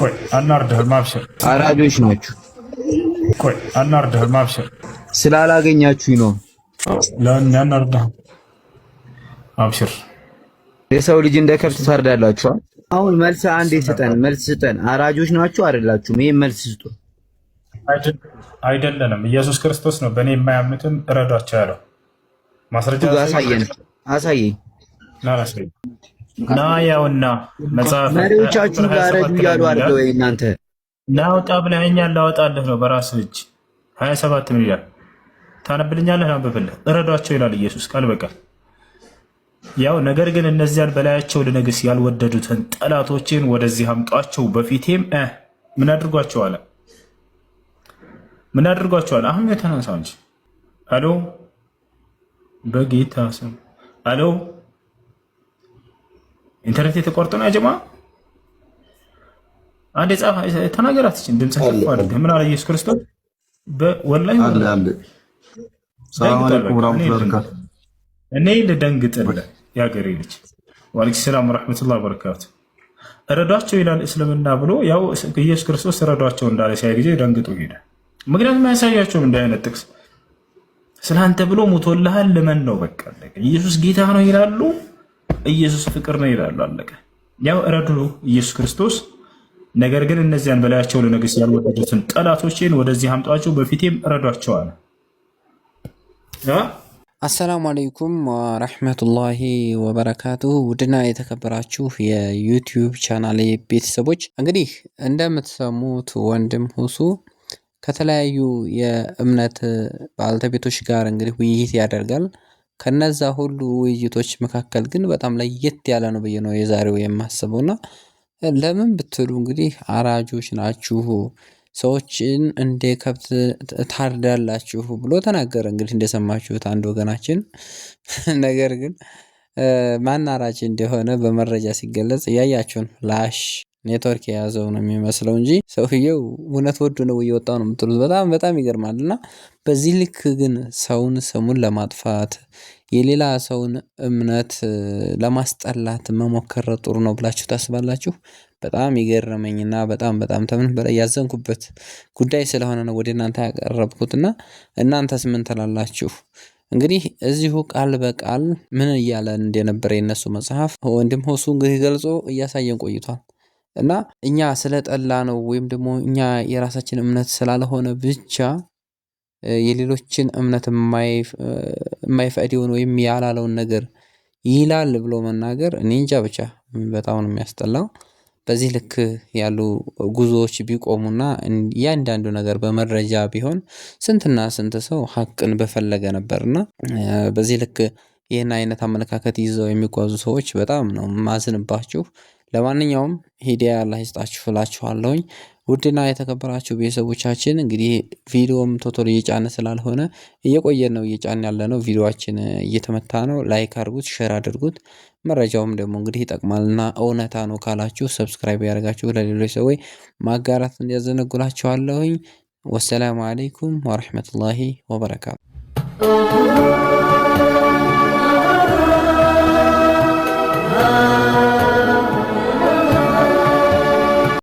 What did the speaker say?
ቆይ አናርድህም፣ አብሽር። አራጆች ናችሁ። ቆይ አናርድህም፣ አብሽር። ስላላገኛችሁኝ ነው። ለምን አናርድህም? አብሽር። የሰው ልጅ እንደ ከብት ታርዳላችሁ። አሁን መልስ አንዴ ስጠን፣ መልስ ስጠን። አራጆች ናችሁ አይደላችሁም? ይሄን መልስ ስጡ። አይደለንም። ኢየሱስ ክርስቶስ ነው በእኔ የማያምኑትን እረዷቸው ያለው። ማስረጃ አሳየን፣ አሳየኝ። ና ያውና መጽሐፍ መሪዎቻችሁ ጋር ረዱ እያሉ አይደል ወይ? እናንተ ናውጣ ብለኸኛል፣ ላወጣልህ ነው በራስህ እጅ። 27 ምን ይላል? ታነብልኛለህ? አንብብልህ። እረዷቸው ይላል ኢየሱስ ቃል በቃል። ያው ነገር ግን እነዚያን በላያቸው ልነግስ ያልወደዱትን ጠላቶችን ወደዚህ አምጧቸው፣ በፊቴም ምን አድርጓቸዋል? ምን አድርጓቸዋል? አሁን የተነሳ እንጂ አሎ፣ በጌታ ስም አሎ። ኢንተርኔት የተቆርጦ ነው ያጀማ። አንዴ ጻፍ ተናገራት። እቺ ድምጽ ከፍ አድርገህ ምን አለ ኢየሱስ ክርስቶስ በወላሂ አለ። ሰላም አለይኩም ወራህመቱላሂ ወበረካቱ። እኔ ልደንግጥልህ ያገሬ ልጅ። ወአለይኩም ሰላም ወራህመቱላሂ ወበረካቱ። እረዷቸው ይላል እስልምና ብሎ ያው ኢየሱስ ክርስቶስ እረዷቸው እንዳለ ሲያይ ጊዜ ደንግጦ ሄደ። ምክንያቱም አያሳያቸውም እንዲህ አይነት ጥቅስ። ስለአንተ ብሎ ሙቶልሃል ልመን ነው በቃ አለቀ። ኢየሱስ ጌታ ነው ይላሉ፣ ኢየሱስ ፍቅር ነው ይላሉ፣ አለቀ። ያው እረዱ ኢየሱስ ክርስቶስ። ነገር ግን እነዚያን በላያቸው ልነግስ ያልወደዱትን ጠላቶችን ወደዚህ አምጧቸው፣ በፊቴም እረዷቸዋል። አሰላሙ አለይኩም ወረሕመቱላሂ ወበረካቱሁ። ውድና የተከበራችሁ የዩቲዩብ ቻናል ቤተሰቦች እንግዲህ እንደምትሰሙት ወንድም ሁሱ ከተለያዩ የእምነት ባለቤቶች ጋር እንግዲህ ውይይት ያደርጋል። ከነዛ ሁሉ ውይይቶች መካከል ግን በጣም ለየት ያለ ነው ብዬ ነው የዛሬው የማስበውና ለምን ብትሉ እንግዲህ አራጆች ናችሁ፣ ሰዎችን እንደ ከብት ታርዳላችሁ ብሎ ተናገረ። እንግዲህ እንደሰማችሁት አንድ ወገናችን። ነገር ግን ማን አራጅ እንደሆነ በመረጃ ሲገለጽ እያያችሁን ላሽ ኔትወርክ የያዘው ነው የሚመስለው እንጂ ሰውየው እውነት ወዶ ነው እየወጣው ነው የምትሉት። በጣም በጣም ይገርማል። እና በዚህ ልክ ግን ሰውን ስሙን ለማጥፋት የሌላ ሰውን እምነት ለማስጠላት መሞከር ጥሩ ነው ብላችሁ ታስባላችሁ? በጣም ይገርመኝና በጣም በጣም ተምን በላይ ያዘንኩበት ጉዳይ ስለሆነ ነው ወደ እናንተ ያቀረብኩትና እናንተስ ምን ትላላችሁ? እንግዲህ እዚሁ ቃል በቃል ምን እያለ እንደነበረ የነሱ መጽሐፍ ወንድም ሁሱ እንግዲህ ገልጾ እያሳየን ቆይቷል። እና እኛ ስለጠላ ነው ወይም ደግሞ እኛ የራሳችን እምነት ስላልሆነ ብቻ የሌሎችን እምነት የማይፈቅደውን ወይም ያላለውን ነገር ይላል ብሎ መናገር እኔ እንጃ ብቻ በጣም ነው የሚያስጠላው። በዚህ ልክ ያሉ ጉዞዎች ቢቆሙና እያንዳንዱ ነገር በመረጃ ቢሆን ስንትና ስንት ሰው ሀቅን በፈለገ ነበርና በዚህ ልክ ይህን አይነት አመለካከት ይዘው የሚጓዙ ሰዎች በጣም ነው ማዝንባችሁ። ለማንኛውም ሂዳያ አላህ ይስጣችሁ እላችኋለሁኝ። ውድና የተከበራችሁ ቤተሰቦቻችን እንግዲህ ቪዲዮም ቶቶሎ እየጫነ ስላልሆነ እየቆየን ነው እየጫን ያለ ነው። ቪዲዮአችን እየተመታ ነው። ላይክ አድርጉት፣ ሼር አድርጉት። መረጃውም ደግሞ እንግዲህ ይጠቅማልና እውነታ ነው ካላችሁ ሰብስክራይብ ያደርጋችሁ ለሌሎች ሰዎች ማጋራት እንዲያዘነጉላችኋለሁኝ። ወሰላሙ አለይኩም ወረሕመቱላሂ ወበረካቱ።